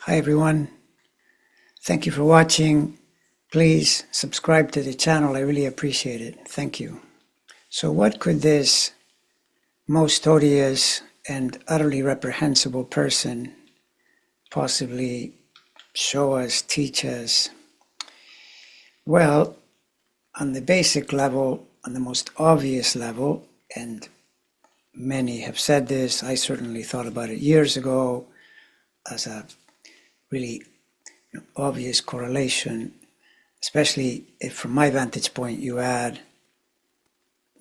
Hi everyone, thank you for watching. Please subscribe to the channel, I really appreciate it. Thank you. So what could this most odious and utterly reprehensible person possibly show us, teach us? Well, on the basic level, on the most obvious level, and many have said this, I certainly thought about it years ago as a really obvious correlation, especially if from my vantage point you add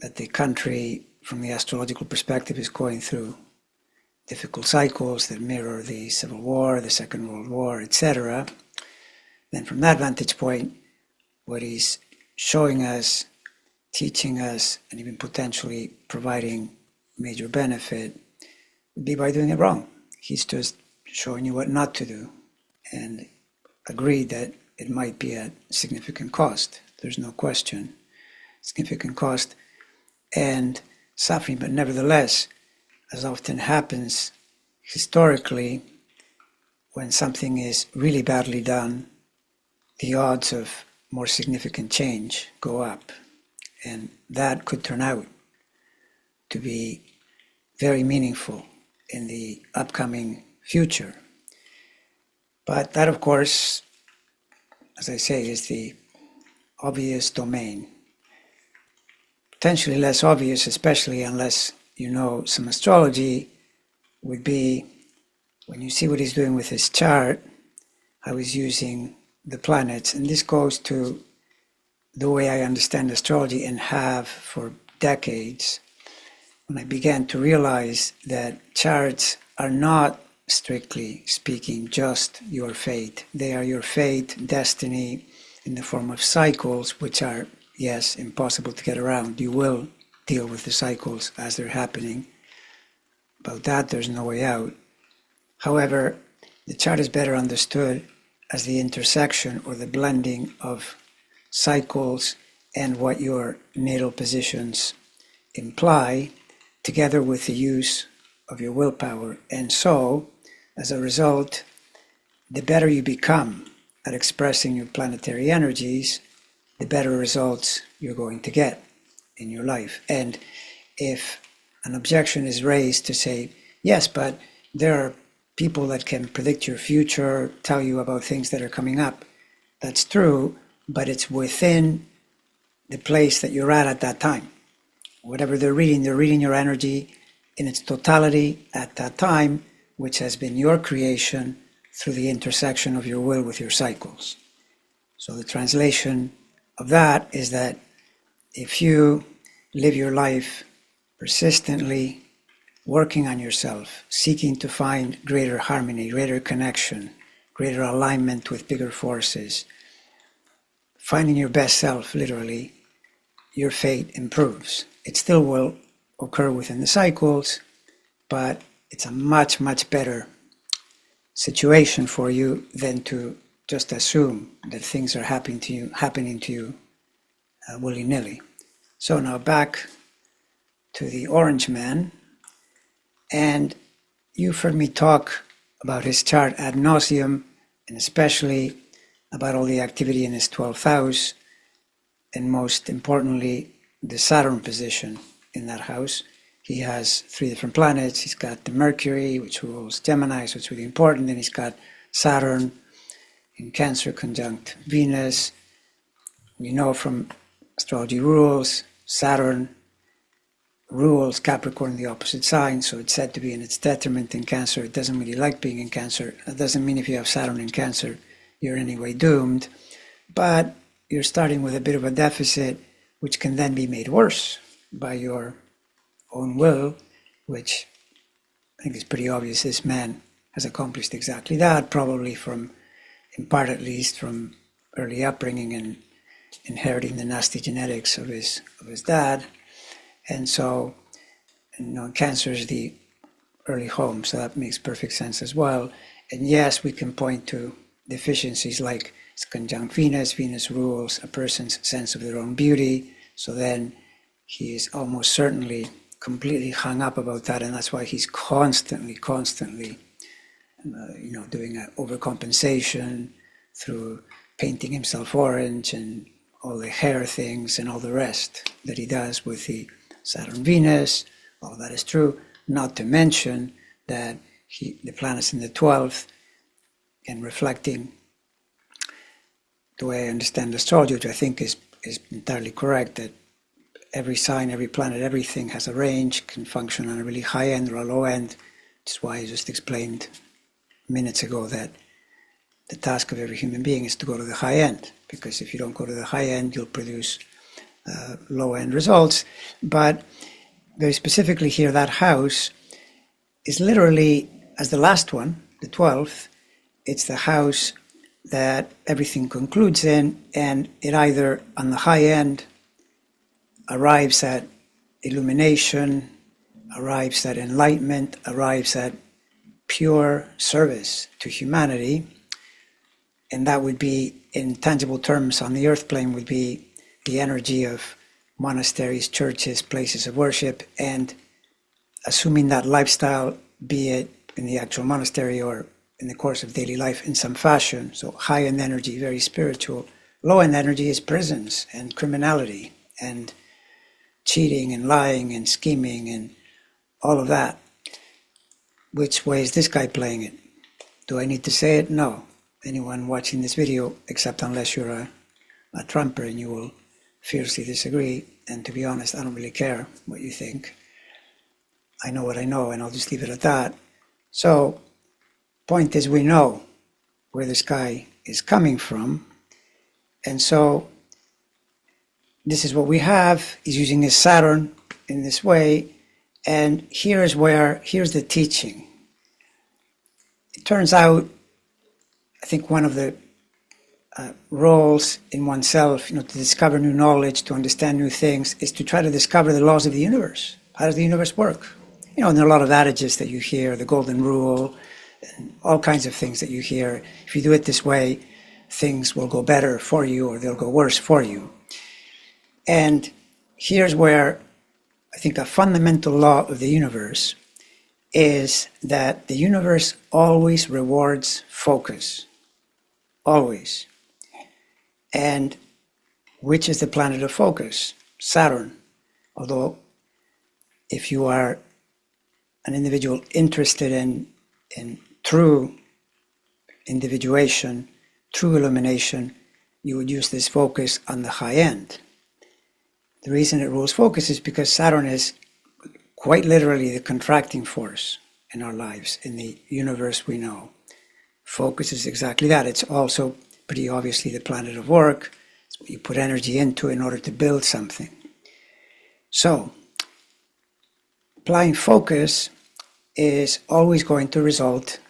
that the country from the astrological perspective is going through difficult cycles that mirror the Civil War, the Second World War, etc. Then from that vantage point, what he's showing us, teaching us, and even potentially providing major benefit would be by doing it wrong. He's just showing you what not to do and agreed that it might be at significant cost. There's no question. Significant cost and suffering, but nevertheless, as often happens historically, when something is really badly done, the odds of more significant change go up. And that could turn out to be very meaningful in the upcoming future. But that, of course, as I say, is the obvious domain. Potentially less obvious, especially unless you know some astrology, would be when you see what he's doing with his chart, how he's using the planets. And this goes to the way I understand astrology and have for decades, when I began to realize that charts are not, strictly speaking, just your fate. They are your fate, destiny, in the form of cycles, which are, yes, impossible to get around. You will deal with the cycles as they're happening. About that, there's no way out. However, the chart is better understood as the intersection or the blending of cycles and what your natal positions imply, together with the use of your willpower. And so, as a result, the better you become at expressing your planetary energies, the better results you're going to get in your life. And if an objection is raised to say, yes, but there are people that can predict your future, tell you about things that are coming up, that's true, but it's within the place that you're at that time. Whatever they're reading your energy in its totality at that time, which has been your creation through the intersection of your will with your cycles. So the translation of that is that if you live your life persistently working on yourself, seeking to find greater harmony, greater connection, greater alignment with bigger forces, finding your best self, literally, your fate improves. It still will occur within the cycles, but it's a much, much better situation for you than to just assume that things are happening to you willy-nilly. So now back to the Orange Man, and you've heard me talk about his chart ad nauseum, and especially about all the activity in his 12th house, and most importantly, the Saturn position in that house. He has 3 different planets. He's got the Mercury, which rules Gemini, so it's really important. Then he's got Saturn in Cancer conjunct Venus. We know from astrology rules, Saturn rules Capricorn, the opposite sign, so it's said to be in its detriment in Cancer. It doesn't really like being in Cancer. That doesn't mean if you have Saturn in Cancer, you're anyway doomed. But you're starting with a bit of a deficit, which can then be made worse by your own will, which I think is pretty obvious. This man has accomplished exactly that, probably from, in part at least, from early upbringing and inheriting the nasty genetics of his dad. And so, Cancer is the early home, so that makes perfect sense as well. And yes, we can point to deficiencies like it's conjunct Venus. Venus rules a person's sense of their own beauty, so then he is almost certainly completely hung up about that, and that's why he's constantly doing an overcompensation through painting himself orange and all the hair things and all the rest that he does with the Saturn Venus. All that is true, not to mention that the planet's in the 12th and reflecting the way I understand astrology, which I think is entirely correct, that every sign, every planet, everything has a range, can function on a really high end or a low end, which is why I just explained minutes ago that the task of every human being is to go to the high end, because if you don't go to the high end, you'll produce low end results. But very specifically here, that house is literally, as the last one, the 12th, it's the house that everything concludes in, and it either on the high end arrives at illumination, arrives at enlightenment, arrives at pure service to humanity, and that would be, in tangible terms on the earth plane, would be the energy of monasteries, churches, places of worship, and assuming that lifestyle, be it in the actual monastery or in the course of daily life in some fashion. So high-end energy, very spiritual. Low-end energy is prisons and criminality and cheating and lying and scheming and all of that. Which way is this guy playing it? Do I need to say it? No. Anyone watching this video, except unless you're a Trumper and you will fiercely disagree. And to be honest, I don't really care what you think. I know what I know, and I'll just leave it at that. So, point is, we know where this guy is coming from. And so, this is what we have. He's using his Saturn in this way. And here's the teaching. It turns out, I think one of the roles in oneself, to discover new knowledge, to understand new things, is to try to discover the laws of the universe. How does the universe work? And there are a lot of adages that you hear, the golden rule, and all kinds of things that you hear. If you do it this way, things will go better for you or they'll go worse for you. And here's where I think a fundamental law of the universe is that the universe always rewards focus. Always. And which is the planet of focus? Saturn. Although if you are an individual interested in true individuation, true illumination, you would use this focus on the high end. The reason it rules focus is because Saturn is quite literally the contracting force in our lives, in the universe we know. Focus is exactly that. It's also pretty obviously the planet of work. It's what you put energy into in order to build something. So, applying focus is always going to result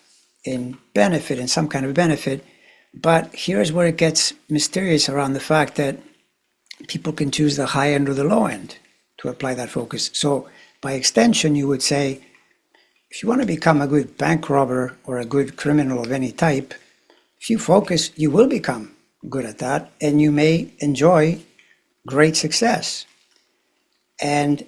in benefit, in some kind of benefit. But here's where it gets mysterious around the fact that people can choose the high end or the low end to apply that focus. So by extension, you would say, if you want to become a good bank robber or a good criminal of any type, if you focus, you will become good at that, and you may enjoy great success. And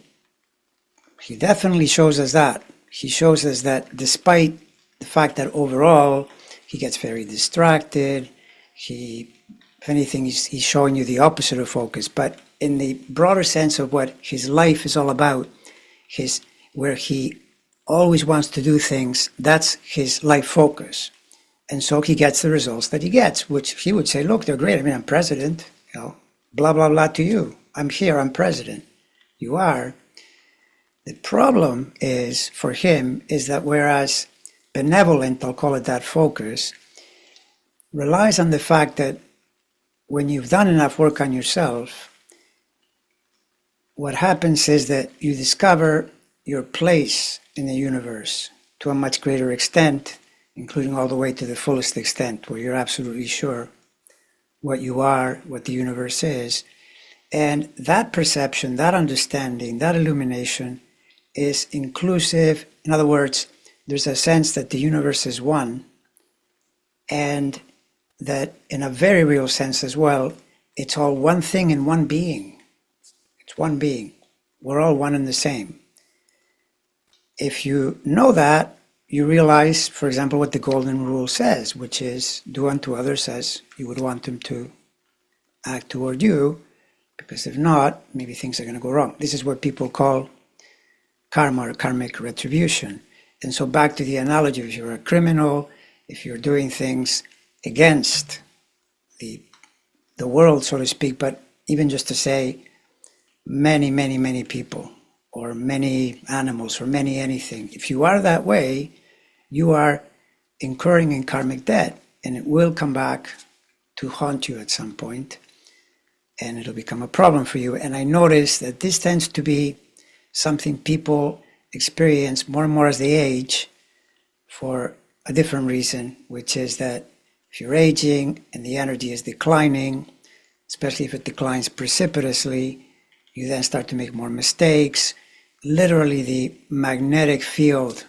he definitely shows us that. He shows us that despite the fact that overall he gets very distracted, if anything, he's showing you the opposite of focus. But in the broader sense of what his life is all about, where he always wants to do things, that's his life focus. And so he gets the results that he gets, which he would say, look, they're great. I mean, I'm president, blah, blah, blah to you. I'm here, I'm president. You are. The problem is, for him, is that whereas benevolent, I'll call it that, focus, relies on the fact that when you've done enough work on yourself, what happens is that you discover your place in the universe to a much greater extent, including all the way to the fullest extent, where you're absolutely sure what you are, what the universe is. And that perception, that understanding, that illumination is inclusive. In other words, there's a sense that the universe is one, and that in a very real sense as well, it's all one thing and one being. It's one being. We're all one and the same. If you know that, you realize, for example, what the golden rule says, which is do unto others as you would want them to act toward you, because if not, maybe things are going to go wrong. This is what people call karma or karmic retribution. And so back to the analogy, if you're a criminal, if you're doing things against the world, so to speak, but even just to say many, many, many people or many animals or many anything, if you are that way, you are incurring in karmic debt, and it will come back to haunt you at some point, and it'll become a problem for you. And I notice that this tends to be something people experience more and more as they age for a different reason, which is that if you're aging and the energy is declining, especially if it declines precipitously, you then start to make more mistakes. Literally, the magnetic field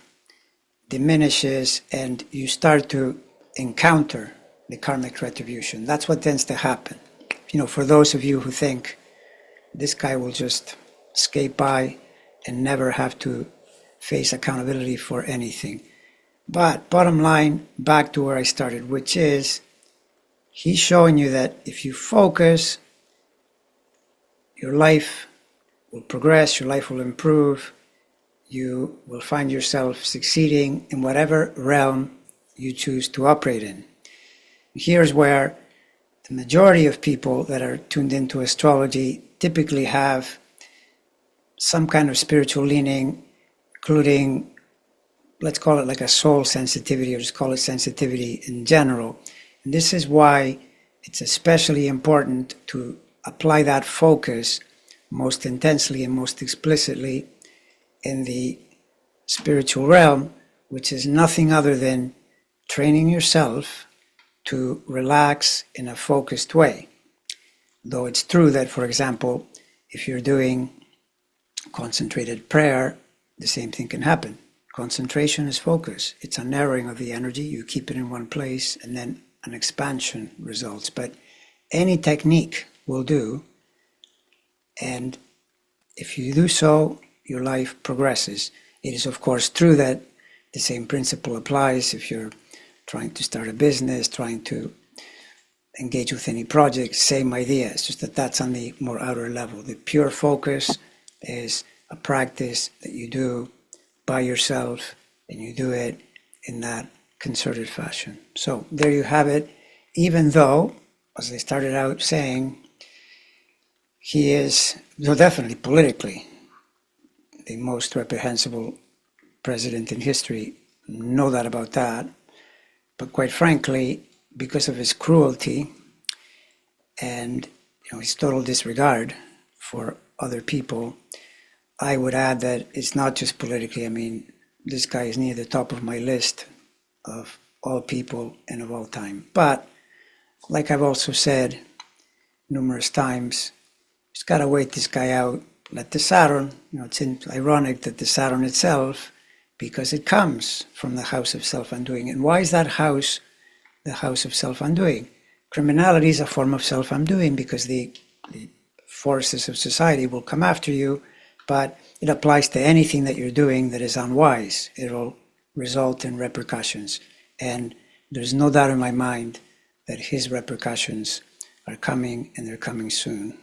diminishes and you start to encounter the karmic retribution. That's what tends to happen. For those of you who think this guy will just skate by and never have to face accountability for anything. But bottom line, back to where I started, which is he's showing you that if you focus, your life will progress, your life will improve, you will find yourself succeeding in whatever realm you choose to operate in. Here's where the majority of people that are tuned into astrology typically have some kind of spiritual leaning, including, let's call it like a soul sensitivity, or just call it sensitivity in general. And this is why it's especially important to apply that focus most intensely and most explicitly in the spiritual realm, which is nothing other than training yourself to relax in a focused way. Though it's true that, for example, if you're doing concentrated prayer, the same thing can happen. Concentration is focus. It's a narrowing of the energy. You keep it in one place and then an expansion results. But any technique will do. And if you do so, your life progresses. It is, of course, true that the same principle applies if you're trying to start a business, trying to engage with any project, same idea. It's just that that's on the more outer level. The pure focus is a practice that you do by yourself, and you do it in that concerted fashion. So there you have it. Even though, as I started out saying, he is, so definitely politically, the most reprehensible president in history, no doubt about that. But quite frankly, because of his cruelty and his total disregard for other people, I would add that it's not just politically. I mean, this guy is near the top of my list of all people and of all time. But like I've also said numerous times, just got to wait this guy out. Let the Saturn, it's ironic that the Saturn itself, because it comes from the house of self-undoing. And why is that house the house of self-undoing? Criminality is a form of self-undoing because the forces of society will come after you, but it applies to anything that you're doing that is unwise. It'll result in repercussions. And there's no doubt in my mind that his repercussions are coming, and they're coming soon.